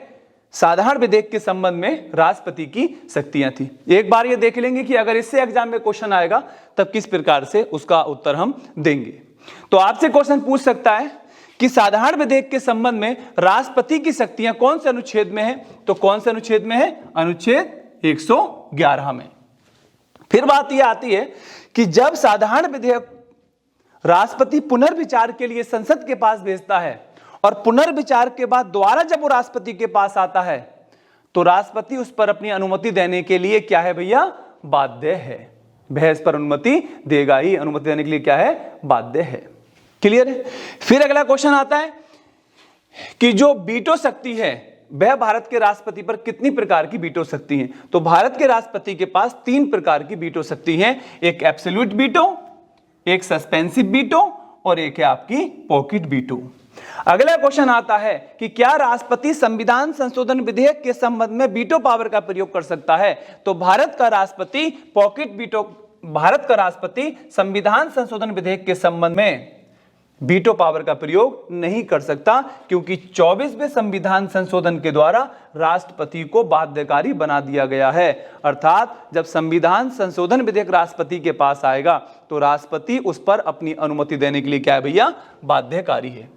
साधारण विधेयक के संबंध में राष्ट्रपति की शक्तियां थी। एक बार ये देख लेंगे कि अगर इससे एग्जाम में क्वेश्चन आएगा तब किस प्रकार से उसका उत्तर हम देंगे। तो आपसे क्वेश्चन पूछ सकता है कि साधारण विधेयक के संबंध में राष्ट्रपति की शक्तियां कौन से अनुच्छेद में है? तो कौन से अनुच्छेद में है? अनुच्छेद 111 में। फिर बात यह आती है कि जब साधारण विधेयक राष्ट्रपति पुनर्विचार के लिए संसद के पास भेजता है और पुनर्विचार के बाद दोबारा जब वो राष्ट्रपति के पास आता है तो राष्ट्रपति उस पर अपनी अनुमति देने के लिए क्या है भैया? बाध्य है। वह इस पर अनुमति देगा ही, अनुमति देने के लिए क्या है? बाध्य है। क्लियर है? फिर अगला क्वेश्चन आता है कि जो वीटो शक्ति है वह भारत के राष्ट्रपति पर कितनी प्रकार की वीटो शक्ति है? तो भारत के राष्ट्रपति के पास 3 प्रकार की वीटो शक्ति है। एक एब्सोल्यूट वीटो, एक सस्पेंसिव वीटो और एक है आपकी पॉकेट वीटो। अगला क्वेश्चन आता है कि क्या राष्ट्रपति संविधान संशोधन विधेयक के संबंध में वीटो पावर का प्रयोग कर सकता है? तो भारत का राष्ट्रपति पॉकेट वीटो, भारत का राष्ट्रपति संविधान संशोधन विधेयक के संबंध में वीटो पावर का प्रयोग नहीं कर सकता, क्योंकि 24वें संविधान संशोधन के द्वारा राष्ट्रपति को बाध्यकारी बना दिया गया है। अर्थात जब संविधान संशोधन विधेयक राष्ट्रपति के पास आएगा तो राष्ट्रपति उस पर अपनी अनुमति देने के लिए क्या है भैया? बाध्यकारी है।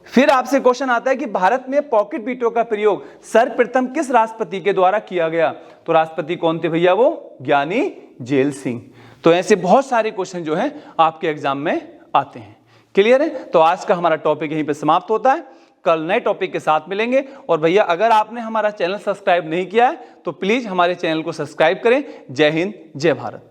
फिर आपसे क्वेश्चन आता है कि भारत में पॉकेट वीटो का प्रयोग सर्वप्रथम किस राष्ट्रपति के द्वारा किया गया? तो राष्ट्रपति कौन थे भैया? वो ज्ञानी जेल सिंह। तो ऐसे बहुत सारे क्वेश्चन जो है आपके एग्जाम में आते हैं। क्लियर है? तो आज का हमारा टॉपिक यहीं पे समाप्त होता है। कल नए टॉपिक के साथ मिलेंगे। और भैया अगर आपने हमारा चैनल सब्सक्राइब नहीं किया है तो प्लीज हमारे चैनल को सब्सक्राइब करें। जय हिंद, जय भारत।